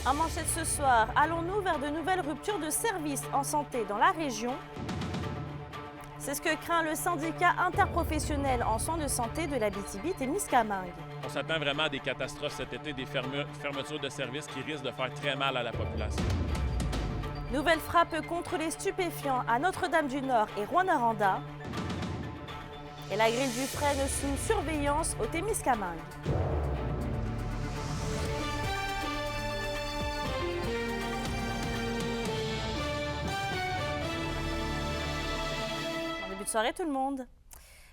En manchette ce soir, allons-nous vers de nouvelles ruptures de services en santé dans la région? C'est ce que craint le syndicat interprofessionnel en soins de santé de l'Abitibi-Témiscamingue. On s'attend vraiment à des catastrophes cet été, des fermetures de services qui risquent de faire très mal à la population. Nouvelle frappe contre les stupéfiants à Notre-Dame-du-Nord et Rouyn-Noranda. Et la grille du Frêne sous surveillance au Témiscamingue. Bon début de soirée tout le monde.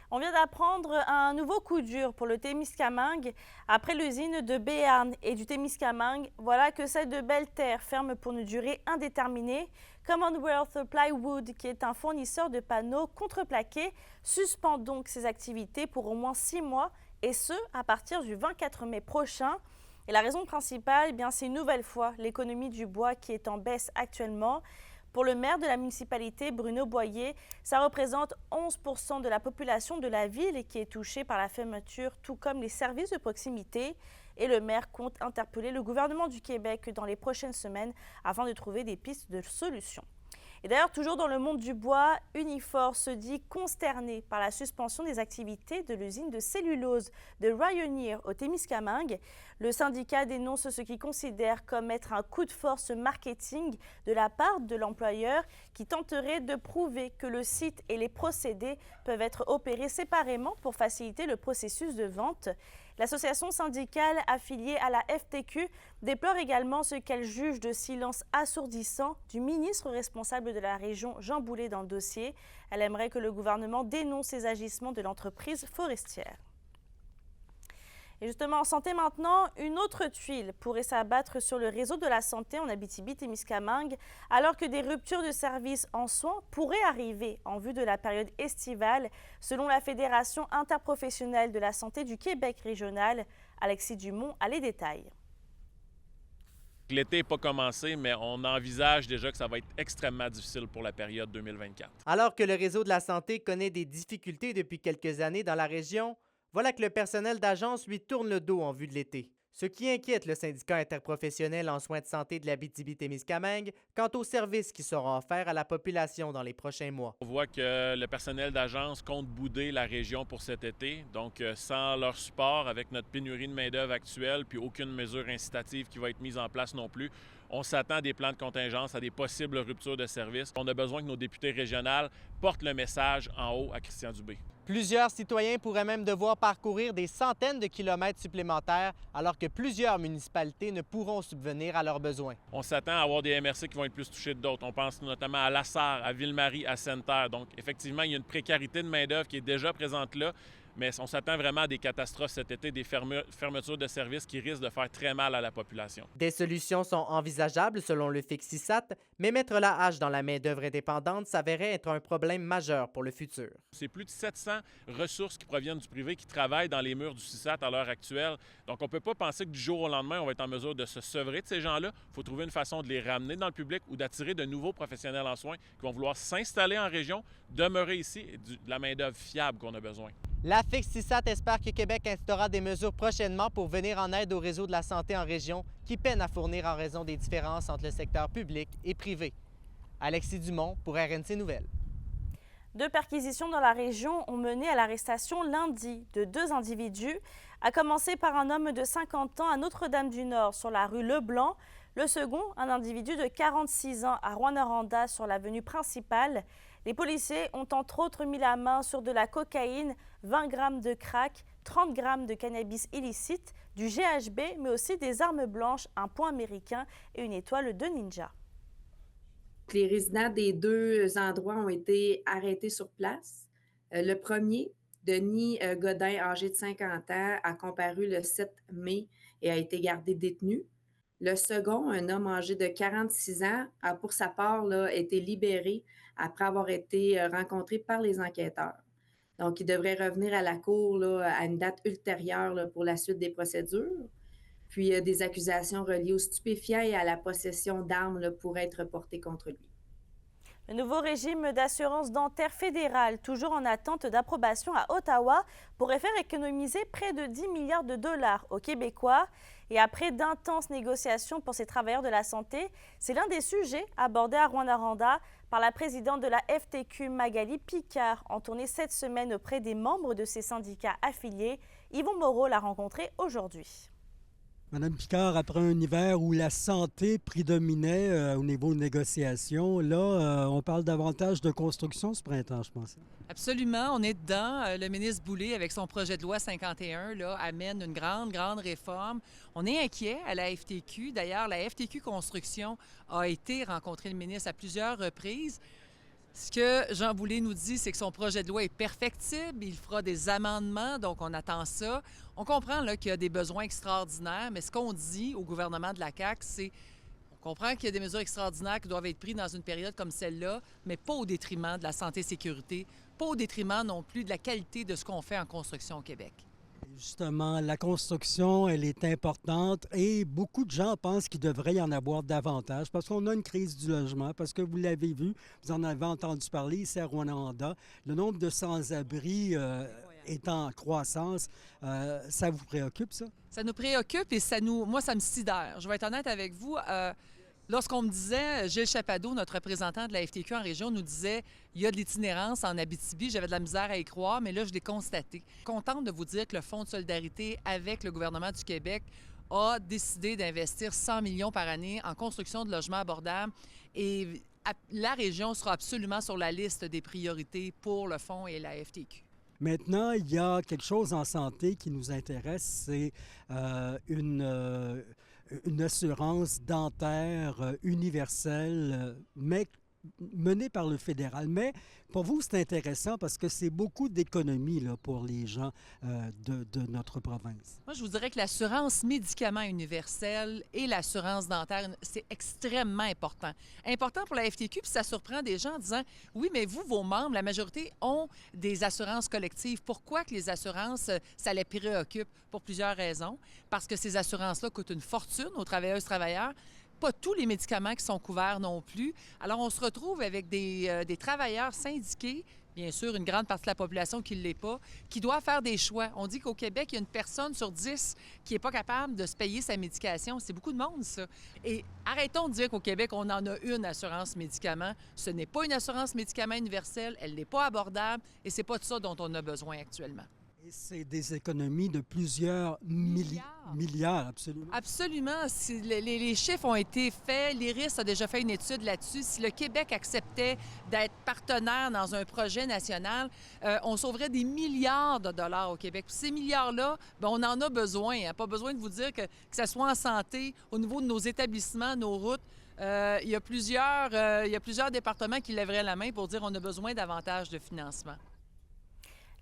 On vient d'apprendre un nouveau coup dur pour le Témiscamingue. Après l'usine de Béarn et du Témiscamingue, voilà que celle de Belle-Terre ferme pour une durée indéterminée. Commonwealth Plywood, qui est un fournisseur de panneaux contreplaqués, suspend donc ses activités pour au moins 6 mois, et ce, à partir du 24 mai prochain. Et la raison principale, c'est une nouvelle fois l'économie du bois qui est en baisse actuellement. Pour le maire de la municipalité, Bruno Boyer, ça représente 11% de la population de la ville et qui est touchée par la fermeture, tout comme les services de proximité. Et le maire compte interpeller le gouvernement du Québec dans les prochaines semaines afin de trouver des pistes de solutions. Et d'ailleurs, toujours dans le monde du bois, Unifor se dit consterné par la suspension des activités de l'usine de cellulose de Rayonier au Témiscamingue. Le syndicat dénonce ce qu'il considère comme être un coup de force marketing de la part de l'employeur qui tenterait de prouver que le site et les procédés peuvent être opérés séparément pour faciliter le processus de vente. L'association syndicale affiliée à la FTQ déplore également ce qu'elle juge de silence assourdissant du ministre responsable de la région, Jean Boulet, dans le dossier. Elle aimerait que le gouvernement dénonce ces agissements de l'entreprise forestière. Et justement, en santé maintenant, une autre tuile pourrait s'abattre sur le réseau de la santé en Abitibi-Témiscamingue, alors que des ruptures de services en soins pourraient arriver en vue de la période estivale, selon la Fédération interprofessionnelle de la santé du Québec régional. Alexis Dumont a les détails. L'été n'est pas commencé, mais on envisage déjà que ça va être extrêmement difficile pour la période 2024. Alors que le réseau de la santé connaît des difficultés depuis quelques années dans la région, voilà que le personnel d'agence lui tourne le dos en vue de l'été. Ce qui inquiète le syndicat interprofessionnel en soins de santé de l'Abitibi-Témiscamingue quant aux services qui seront offerts à la population dans les prochains mois. On voit que le personnel d'agence compte bouder la région pour cet été. Donc, sans leur support, avec notre pénurie de main-d'œuvre actuelle, puis aucune mesure incitative qui va être mise en place non plus, on s'attend à des plans de contingence, à des possibles ruptures de services. On a besoin que nos députés régionaux portent le message en haut à Christian Dubé. Plusieurs citoyens pourraient même devoir parcourir des centaines de kilomètres supplémentaires alors que plusieurs municipalités ne pourront subvenir à leurs besoins. On s'attend à avoir des MRC qui vont être plus touchés que d'autres. On pense notamment à Lassar, à Ville-Marie, à Sainte-Terre. Donc, effectivement, il y a une précarité de main-d'œuvre qui est déjà présente là, mais on s'attend vraiment à des catastrophes cet été, des fermetures de services qui risquent de faire très mal à la population. Des solutions sont envisageables selon le FIC-CISAT, mais mettre la hache dans la main-d'œuvre indépendante s'avérait être un problème majeur pour le futur. C'est plus de 700 ressources qui proviennent du privé qui travaillent dans les murs du CISAT à l'heure actuelle. Donc, on ne peut pas penser que du jour au lendemain, on va être en mesure de se sevrer de ces gens-là. Il faut trouver une façon de les ramener dans le public ou d'attirer de nouveaux professionnels en soins qui vont vouloir s'installer en région, demeurer ici et de la main-d'œuvre fiable qu'on a besoin. La FIC-CISAT espère que Québec instaura des mesures prochainement pour venir en aide au réseau de la santé en région qui peine à fournir en raison des différences entre le secteur public et privé. Alexis Dumont pour RNC Nouvelles. 2 perquisitions dans la région ont mené à l'arrestation lundi de 2 individus, à commencer par un homme de 50 ans à Notre-Dame-du-Nord sur la rue Leblanc. Le second, un individu de 46 ans à Rouyn-Noranda sur l'avenue principale. Les policiers ont entre autres mis la main sur de la cocaïne, 20 grammes de crack, 30 grammes de cannabis illicite, du GHB, mais aussi des armes blanches, un poing américain et une étoile de ninja. Les résidents des 2 endroits ont été arrêtés sur place. Le premier, Denis Godin, âgé de 50 ans, a comparu le 7 mai et a été gardé détenu. Le second, un homme âgé de 46 ans, a pour sa part été libéré après avoir été rencontré par les enquêteurs. Donc, il devrait revenir à la cour à une date ultérieure pour la suite des procédures. Puis, des accusations reliées aux stupéfiants et à la possession d'armes pourraient être portées contre lui. Le nouveau régime d'assurance dentaire fédérale, toujours en attente d'approbation à Ottawa, pourrait faire économiser près de 10 milliards de dollars aux Québécois. Et après d'intenses négociations pour ces travailleurs de la santé, c'est l'un des sujets abordés à Rouyn-Noranda par la présidente de la FTQ, Magali Picard, en tournée cette semaine auprès des membres de ces syndicats affiliés. Yvon Moreau l'a rencontrée aujourd'hui. Madame Picard, après un hiver où la santé prédominait au niveau de négociations, là, on parle davantage de construction ce printemps, je pense. Absolument, on est dedans. Le ministre Boulay, avec son projet de loi 51, là, amène une grande réforme. On est inquiet à la FTQ. D'ailleurs, la FTQ Construction a été rencontrer le ministre à plusieurs reprises. Ce que Jean Boulay nous dit, c'est que son projet de loi est perfectible, il fera des amendements, donc on attend ça. On comprend là, qu'il y a des besoins extraordinaires, mais ce qu'on dit au gouvernement de la CAQ, c'est on comprend qu'il y a des mesures extraordinaires qui doivent être prises dans une période comme celle-là, mais pas au détriment de la santé et sécurité, pas au détriment non plus de la qualité de ce qu'on fait en construction au Québec. Justement, la construction, elle est importante et beaucoup de gens pensent qu'il devrait y en avoir davantage parce qu'on a une crise du logement, parce que vous l'avez vu, vous en avez entendu parler ici à Rouyn-Noranda, le nombre de sans-abri est en croissance. Ça vous préoccupe, ça? Ça nous préoccupe et moi, ça me sidère. Je vais être honnête avec vous. Lorsqu'on me disait, Gilles Chapado, notre représentant de la FTQ en région, nous disait il y a de l'itinérance en Abitibi, j'avais de la misère à y croire, mais là, je l'ai constaté. Contente de vous dire que le Fonds de solidarité avec le gouvernement du Québec a décidé d'investir 100 millions par année en construction de logements abordables et la région sera absolument sur la liste des priorités pour le Fonds et la FTQ. Maintenant, il y a quelque chose en santé qui nous intéresse, c'est une assurance dentaire universelle, mais menée par le fédéral. Mais pour vous, c'est intéressant parce que c'est beaucoup d'économies là, pour les gens de notre province. Moi, je vous dirais que l'assurance médicaments universelle et l'assurance dentaire, c'est extrêmement important. Important pour la FTQ, puis ça surprend des gens en disant « Oui, mais vous, vos membres, la majorité ont des assurances collectives. Pourquoi que les assurances, ça les préoccupe? » Pour plusieurs raisons. Parce que ces assurances-là coûtent une fortune aux travailleuses-travailleurs. Pas tous les médicaments qui sont couverts non plus. Alors, on se retrouve avec des travailleurs syndiqués, bien sûr, une grande partie de la population qui ne l'est pas, qui doit faire des choix. On dit qu'au Québec, il y a une personne sur 10 qui n'est pas capable de se payer sa médication. C'est beaucoup de monde, ça. Et arrêtons de dire qu'au Québec, on en a une assurance médicaments. Ce n'est pas une assurance médicaments universelle, elle n'est pas abordable et c'est pas de ça dont on a besoin actuellement. Et c'est des économies de plusieurs milliards, absolument. Absolument. Si les chiffres ont été faits. L'IRIS a déjà fait une étude là-dessus. Si le Québec acceptait d'être partenaire dans un projet national, on sauverait des milliards de dollars au Québec. Puis ces milliards-là, bien, on en a besoin. Hein. Pas besoin de vous dire que ce soit en santé, au niveau de nos établissements, nos routes. Il y a plusieurs départements qui lèveraient la main pour dire qu'on a besoin davantage de financement.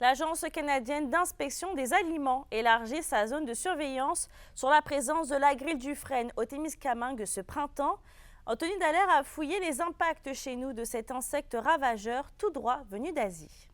L'Agence canadienne d'inspection des aliments élargit sa zone de surveillance sur la présence de la grille du frêne au Témiscamingue ce printemps. Anthony Dallaire a fouillé les impacts chez nous de cet insecte ravageur tout droit venu d'Asie.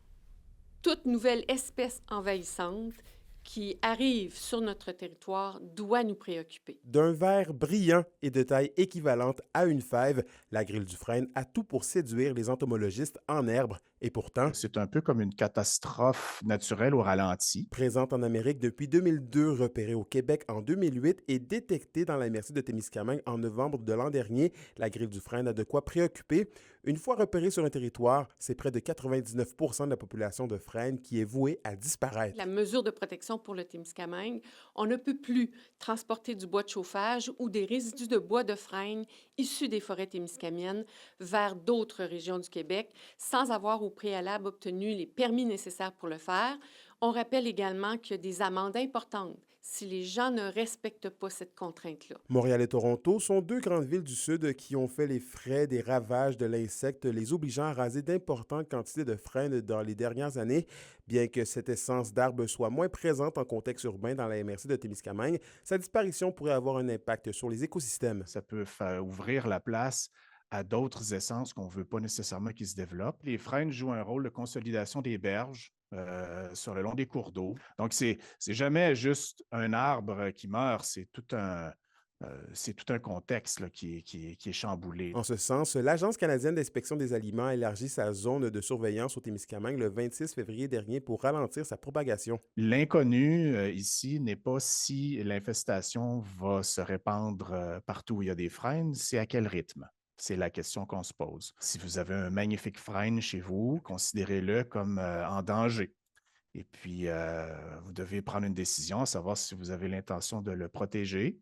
Toute nouvelle espèce envahissante qui arrive sur notre territoire doit nous préoccuper. D'un vert brillant et de taille équivalente à une fève, la grille du frêne a tout pour séduire les entomologistes en herbe. Et pourtant, c'est un peu comme une catastrophe naturelle au ralenti. Présente en Amérique depuis 2002, repérée au Québec en 2008 et détectée dans la MRC de Témiscamingue en novembre de l'an dernier, la grille du frêne a de quoi préoccuper. Une fois repérée sur un territoire, c'est près de 99 % de la population de frêne qui est vouée à disparaître. La mesure de protection pour le Témiscamingue, on ne peut plus transporter du bois de chauffage ou des résidus de bois de frêne issus des forêts témiscamiennes vers d'autres régions du Québec sans avoir au préalable obtenu les permis nécessaires pour le faire. On rappelle également qu'il y a des amendes importantes si les gens ne respectent pas cette contrainte-là. Montréal et Toronto sont deux grandes villes du Sud qui ont fait les frais des ravages de l'insecte, les obligeant à raser d'importantes quantités de frênes dans les dernières années. Bien que cette essence d'arbre soit moins présente en contexte urbain dans la MRC de Témiscamingue, sa disparition pourrait avoir un impact sur les écosystèmes. Ça peut faire ouvrir la place à d'autres essences qu'on ne veut pas nécessairement qu'ils se développent. Les frênes jouent un rôle de consolidation des berges sur le long des cours d'eau. Donc, c'est jamais juste un arbre qui meurt, c'est tout un c'est tout un contexte là, qui est chamboulé. En ce sens, l'Agence canadienne d'inspection des aliments a élargi sa zone de surveillance au Témiscamingue le 26 février dernier pour ralentir sa propagation. L'inconnu ici n'est pas si l'infestation va se répandre partout où il y a des frênes, c'est à quel rythme. C'est la question qu'on se pose. Si vous avez un magnifique frêne chez vous, considérez-le comme en danger. Et puis, vous devez prendre une décision, à savoir si vous avez l'intention de le protéger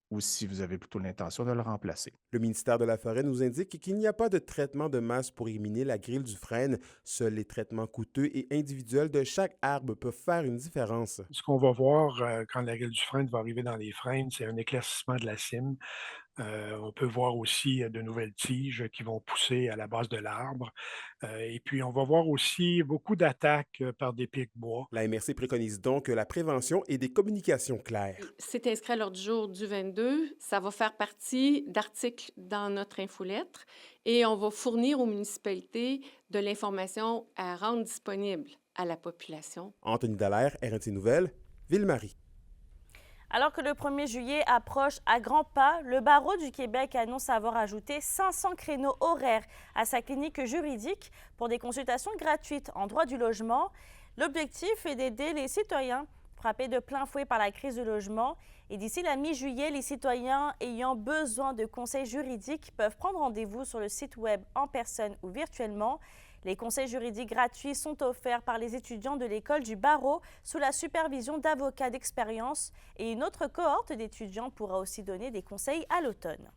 ou si vous avez plutôt l'intention de le remplacer. Le ministère de la Forêt nous indique qu'il n'y a pas de traitement de masse pour éliminer la grille du frêne. Seuls les traitements coûteux et individuels de chaque arbre peuvent faire une différence. Ce qu'on va voir quand la grille du frêne va arriver dans les frênes, c'est un éclaircissement de la cime. On peut voir aussi de nouvelles tiges qui vont pousser à la base de l'arbre. Et puis, on va voir aussi beaucoup d'attaques par des pics-bois. La MRC préconise donc la prévention et des communications claires. C'est inscrit à l'ordre du jour du 22. Ça va faire partie d'articles dans notre infolettre et on va fournir aux municipalités de l'information à rendre disponible à la population. Anthony Dallaire, RNC Nouvelles, Ville-Marie. Alors que le 1er juillet approche à grands pas, le Barreau du Québec annonce avoir ajouté 500 créneaux horaires à sa clinique juridique pour des consultations gratuites en droit du logement. L'objectif est d'aider les citoyens frappés de plein fouet par la crise du logement. Et d'ici la mi-juillet, les citoyens ayant besoin de conseils juridiques peuvent prendre rendez-vous sur le site web en personne ou virtuellement. Les conseils juridiques gratuits sont offerts par les étudiants de l'école du barreau sous la supervision d'avocats d'expérience et une autre cohorte d'étudiants pourra aussi donner des conseils à l'automne.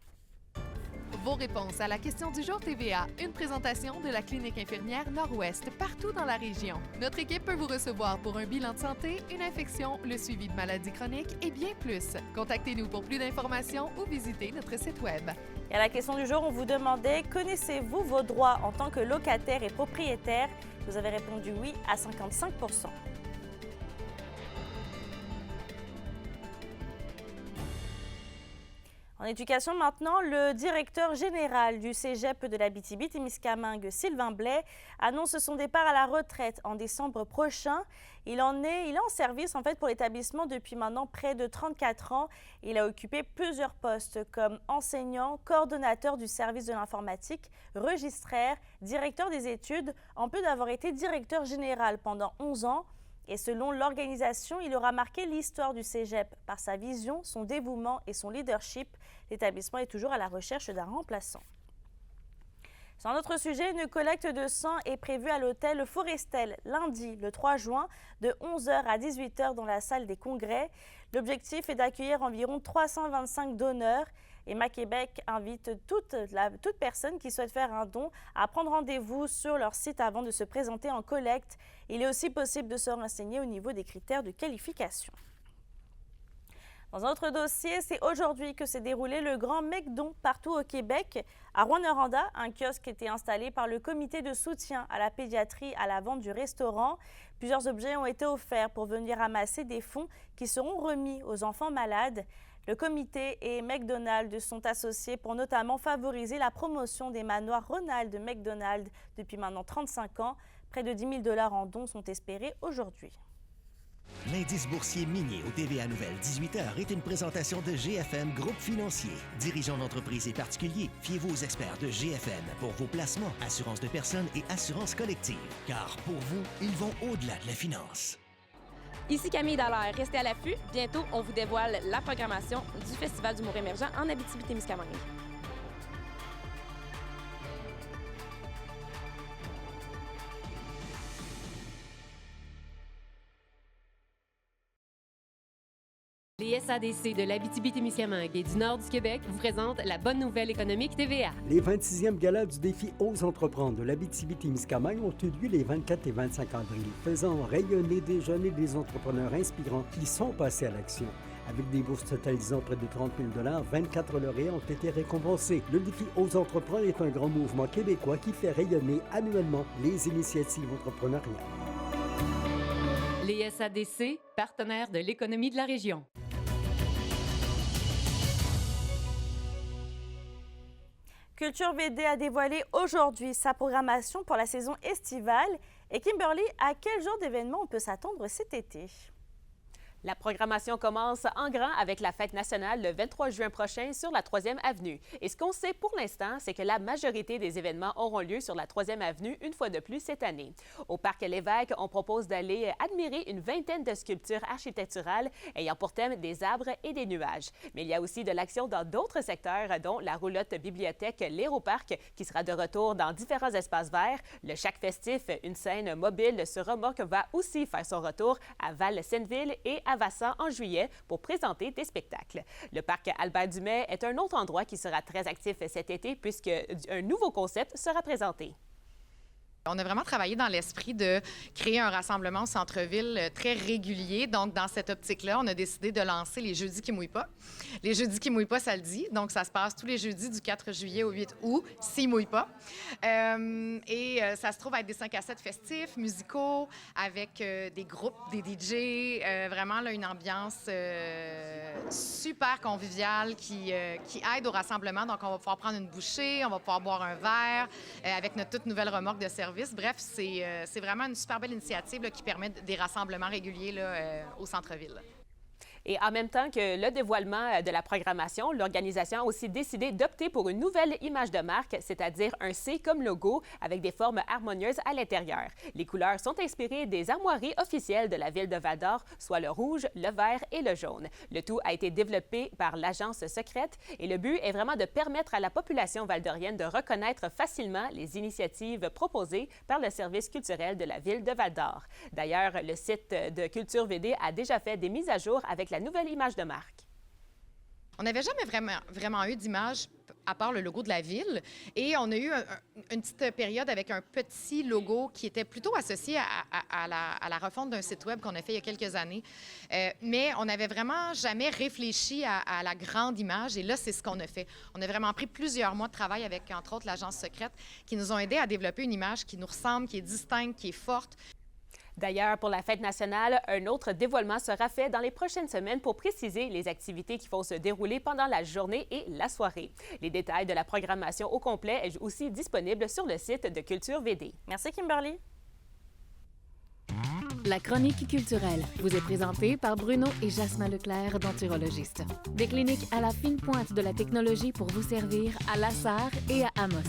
Vos réponses à la question du jour TVA, une présentation de la clinique infirmière Nord-Ouest partout dans la région. Notre équipe peut vous recevoir pour un bilan de santé, une infection, le suivi de maladies chroniques et bien plus. Contactez-nous pour plus d'informations ou visitez notre site web. Et à la question du jour, on vous demandait « Connaissez-vous vos droits en tant que locataire et propriétaire ?» Vous avez répondu oui à 55 %. En éducation maintenant, le directeur général du Cégep de l'Abitibi-Témiscamingue, Sylvain Blais, annonce son départ à la retraite en décembre prochain. Il est en service pour l'établissement depuis maintenant près de 34 ans. Il a occupé plusieurs postes comme enseignant, coordonnateur du service de l'informatique, registraire, directeur des études, en plus d'avoir été directeur général pendant 11 ans. Et selon l'organisation, il aura marqué l'histoire du Cégep par sa vision, son dévouement et son leadership. L'établissement est toujours à la recherche d'un remplaçant. Sur un autre sujet, une collecte de sang est prévue à l'hôtel Forestel lundi, le 3 juin, de 11h à 18h dans la salle des congrès. L'objectif est d'accueillir environ 325 donneurs. Emma Québec invite toute personne qui souhaite faire un don à prendre rendez-vous sur leur site avant de se présenter en collecte. Il est aussi possible de se renseigner au niveau des critères de qualification. Dans un autre dossier, c'est aujourd'hui que s'est déroulé le Grand McDon partout au Québec. À Rouyn-Noranda, un kiosque était installé par le comité de soutien à la pédiatrie à la vente du restaurant. Plusieurs objets ont été offerts pour venir ramasser des fonds qui seront remis aux enfants malades. Le comité et McDonald's sont associés pour notamment favoriser la promotion des manoirs Ronald McDonald depuis maintenant 35 ans. Près de 10 000 $ en dons sont espérés aujourd'hui. L'indice boursier minier au TVA Nouvelle 18h est une présentation de GFM Groupe Financier. Dirigeants d'entreprises et particuliers, fiez-vous aux experts de GFM pour vos placements, assurances de personnes et assurances collectives. Car pour vous, ils vont au-delà de la finance. Ici Camille Dallaire, restez à l'affût. Bientôt, on vous dévoile la programmation du Festival d'humour émergent en Abitibi-Témiscamingue. Les SADC de l'Abitibi-Témiscamingue et du nord du Québec vous présentent la bonne nouvelle économique TVA. Les 26e galas du défi Ose entreprendre de l'Abitibi-Témiscamingue ont eu lieu les 24 et 25 avril, faisant rayonner des jeunes et des entrepreneurs inspirants qui sont passés à l'action. Avec des bourses totalisant près de 30 000 $, 24 lauréats ont été récompensés. Le défi Ose entreprendre est un grand mouvement québécois qui fait rayonner annuellement les initiatives entrepreneuriales. Les SADC, partenaires de l'économie de la région. Culture VD a dévoilé aujourd'hui sa programmation pour la saison estivale. Et Kimberly, à quel genre d'événement on peut s'attendre cet été? La programmation commence en grand avec la fête nationale le 23 juin prochain sur la 3e avenue. Et ce qu'on sait pour l'instant, c'est que la majorité des événements auront lieu sur la 3e avenue une fois de plus cette année. Au Parc Lévesque, on propose d'aller admirer une vingtaine de sculptures architecturales ayant pour thème des arbres et des nuages. Mais il y a aussi de l'action dans d'autres secteurs, dont la roulotte bibliothèque l'Aéroparc, qui sera de retour dans différents espaces verts. Le Shack festif, une scène mobile sur remorque, va aussi faire son retour à Val-Senneville et à Vassan en juillet pour présenter des spectacles. Le parc Albert-Dumais est un autre endroit qui sera très actif cet été puisque un nouveau concept sera présenté. On a vraiment travaillé dans l'esprit de créer un rassemblement au centre-ville très régulier. Donc, dans cette optique-là, on a décidé de lancer les Jeudis qui mouillent pas. Les Jeudis qui mouillent pas, ça le dit. Donc, ça se passe tous les jeudis du 4 juillet au 8 août, s'ils mouillent pas. Ça se trouve être des 5 à 7 festifs, musicaux, avec des groupes, des DJ. Vraiment, là, une ambiance super conviviale qui aide au rassemblement. Donc, on va pouvoir prendre une bouchée, on va pouvoir boire un verre avec notre toute nouvelle remorque de service. Bref, c'est vraiment une super belle initiative là, qui permet des rassemblements réguliers là, au centre-ville. Et en même temps que le dévoilement de la programmation, l'organisation a aussi décidé d'opter pour une nouvelle image de marque, c'est-à-dire un C comme logo avec des formes harmonieuses à l'intérieur. Les couleurs sont inspirées des armoiries officielles de la ville de Val-d'Or, soit le rouge, le vert et le jaune. Le tout a été développé par l'agence secrète et le but est vraiment de permettre à la population valdorienne de reconnaître facilement les initiatives proposées par le service culturel de la ville de Val-d'Or. D'ailleurs, le site de Culture VD a déjà fait des mises à jour avec la nouvelle image de marque. On n'avait jamais vraiment eu d'image à part le logo de la ville. Et on a eu une petite période avec un petit logo qui était plutôt associé à la refonte d'un site web qu'on a fait il y a quelques années. Mais on n'avait vraiment jamais réfléchi à la grande image. Et là, c'est ce qu'on a fait. On a vraiment pris plusieurs mois de travail avec, entre autres, l'agence secrète qui nous ont aidés à développer une image qui nous ressemble, qui est distincte, qui est forte. D'ailleurs, pour la fête nationale, un autre dévoilement sera fait dans les prochaines semaines pour préciser les activités qui vont se dérouler pendant la journée et la soirée. Les détails de la programmation au complet est aussi disponible sur le site de Culture VD. Merci Kimberly. La chronique culturelle vous est présentée par Bruno et Jasmin Leclerc, denturologistes. Des cliniques à la fine pointe de la technologie pour vous servir à La Sarre et à Amos.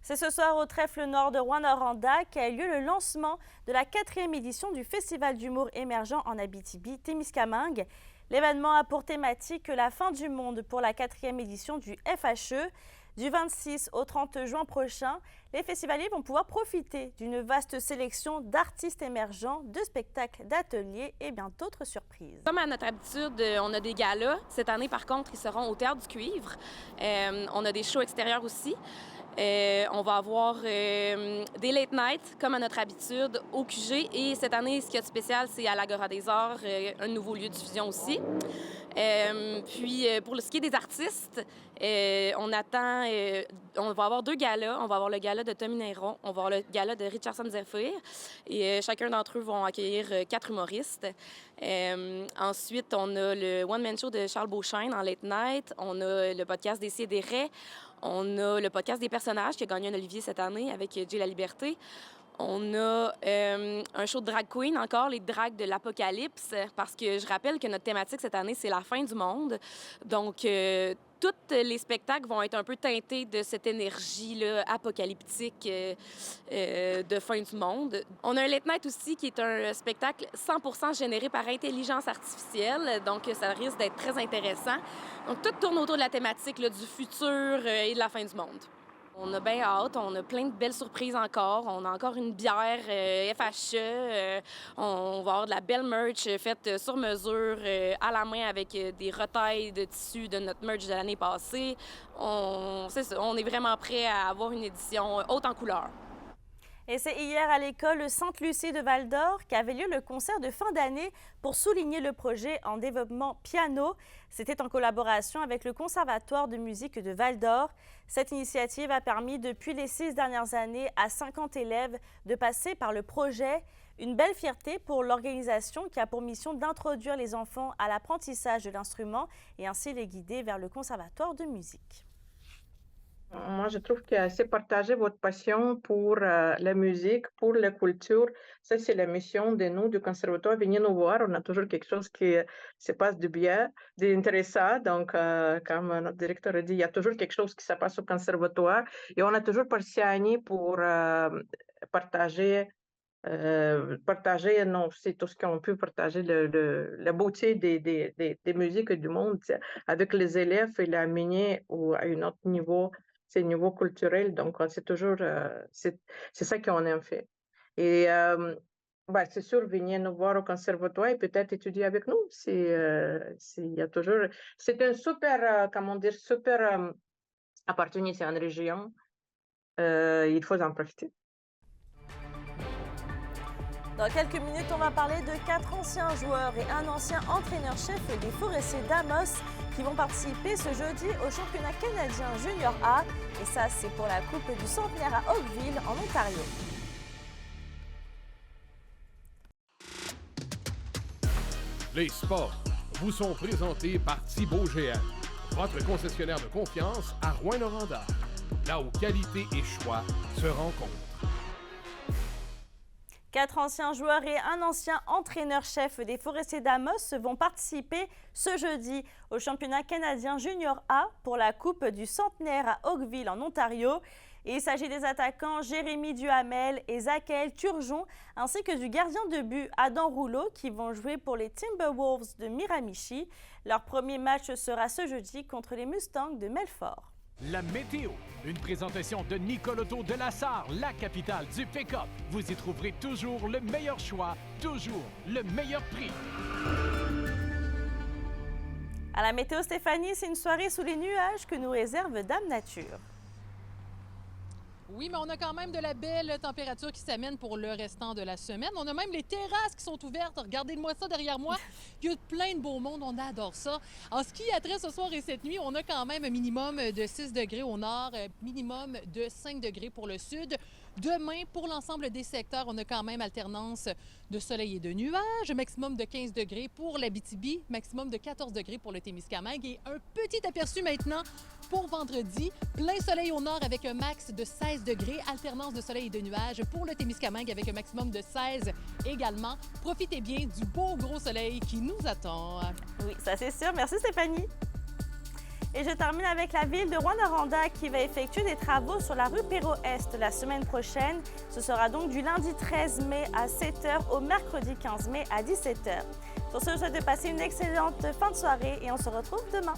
C'est ce soir au Trèfle Nord de Rouyn-Noranda qu'a eu lieu le lancement de la 4e édition du Festival d'humour émergent en Abitibi-Témiscamingue. L'événement a pour thématique la fin du monde pour la 4e édition du FHE. Du 26 au 30 juin prochain, les festivaliers vont pouvoir profiter d'une vaste sélection d'artistes émergents, de spectacles, d'ateliers et bien d'autres surprises. Comme à notre habitude, on a des galas. Cette année, par contre, ils seront au Théâtre du Cuivre. On a des shows extérieurs aussi. On va avoir des late nights, comme à notre habitude, au QG. Et cette année, ce qui est spécial, c'est à l'Agora des Arts, un nouveau lieu de diffusion aussi. Puis, pour ce qui est des artistes, on va avoir 2 galas. On va avoir le gala de Tommy Néron, on va avoir le gala de Richardson Zephyr. Et chacun d'entre eux vont accueillir 4 humoristes. Ensuite, on a le one-man show de Charles Beauchesne en late night. On a le podcast des Sidérés. On a le podcast des personnages qui a gagné un Olivier cette année avec Jay La Liberté. On a un show de drag queen, encore les drags de l'apocalypse, parce que je rappelle que notre thématique cette année, c'est la fin du monde. Donc, tous les spectacles vont être un peu teintés de cette énergie-là apocalyptique de fin du monde. On a un late night aussi qui est un spectacle 100% généré par intelligence artificielle, donc ça risque d'être très intéressant. Donc, tout tourne autour de la thématique là, du futur et de la fin du monde. On a bien hâte, on a plein de belles surprises encore. On a encore une bière FHE. On va avoir de la belle merch faite sur mesure, à la main avec des retailles de tissu de notre merch de l'année passée. C'est ça, on est vraiment prêt à avoir une édition haute en couleurs. Et c'est hier à l'école Sainte-Lucie de Val-d'Or qu'avait lieu le concert de fin d'année pour souligner le projet en développement piano. C'était en collaboration avec le Conservatoire de musique de Val-d'Or. Cette initiative a permis depuis les 6 dernières années à 50 élèves de passer par le projet. Une belle fierté pour l'organisation qui a pour mission d'introduire les enfants à l'apprentissage de l'instrument et ainsi les guider vers le Conservatoire de musique. Moi, je trouve que c'est partager votre passion pour la musique, pour la culture. Ça, c'est la mission de nous, du conservatoire. Venez nous voir. On a toujours quelque chose qui se passe de bien, d'intéressant. Donc, comme notre directeur a dit, il y a toujours quelque chose qui se passe au conservatoire. Et on a toujours passionné pour partager. Non, c'est tout ce qu'on peut partager, la beauté des musiques du monde avec les élèves et l'amener à un autre niveau, c'est le niveau culturel. Donc, c'est toujours, c'est ça qu'on aime faire. Et c'est sûr, venez nous voir au conservatoire et peut-être étudier avec nous. Il y a toujours, c'est une super, comment dire, super opportunité en région. Il faut en profiter. Dans quelques minutes, on va parler de 4 anciens joueurs et un ancien entraîneur-chef des Forestiers d'Amos qui vont participer ce jeudi au championnat canadien Junior A. Et ça, c'est pour la Coupe du Centenaire à Oakville, en Ontario. Les sports vous sont présentés par Thibaut GM, votre concessionnaire de confiance à Rouyn-Noranda, là où qualité et choix se rencontrent. 4 anciens joueurs et un ancien entraîneur-chef des Forestiers d'Amos vont participer ce jeudi au championnat canadien Junior A pour la Coupe du Centenaire à Oakville en Ontario. Et il s'agit des attaquants Jérémy Duhamel et Zachaël Turgeon, ainsi que du gardien de but Adam Rouleau qui vont jouer pour les Timberwolves de Miramichi. Leur premier match sera ce jeudi contre les Mustangs de Melfort. La météo, une présentation de Nicoloto de la Sarre, la capitale du pick-up. Vous y trouverez toujours le meilleur choix, toujours le meilleur prix. À la météo, Stéphanie, c'est une soirée sous les nuages que nous réserve Dame Nature. Oui, mais on a quand même de la belle température qui s'amène pour le restant de la semaine. On a même les terrasses qui sont ouvertes. Regardez-moi ça derrière moi. Il y a plein de beau monde. On adore ça. En ce qui a trait ce soir et cette nuit, on a quand même un minimum de 6 degrés au nord, minimum de 5 degrés pour le sud. Demain, pour l'ensemble des secteurs, on a quand même alternance de soleil et de nuages, maximum de 15 degrés pour l'Abitibi, maximum de 14 degrés pour le Témiscamingue et un petit aperçu maintenant pour vendredi. Plein soleil au nord avec un max de 16 degrés, alternance de soleil et de nuages pour le Témiscamingue avec un maximum de 16 également. Profitez bien du beau gros soleil qui nous attend. Oui, ça c'est sûr. Merci Stéphanie. Et je termine avec la ville de Rouyn-Noranda qui va effectuer des travaux sur la rue Perrault-Est la semaine prochaine. Ce sera donc du lundi 13 mai à 7h au mercredi 15 mai à 17h. Pour ce, je vous souhaite de passer une excellente fin de soirée et on se retrouve demain.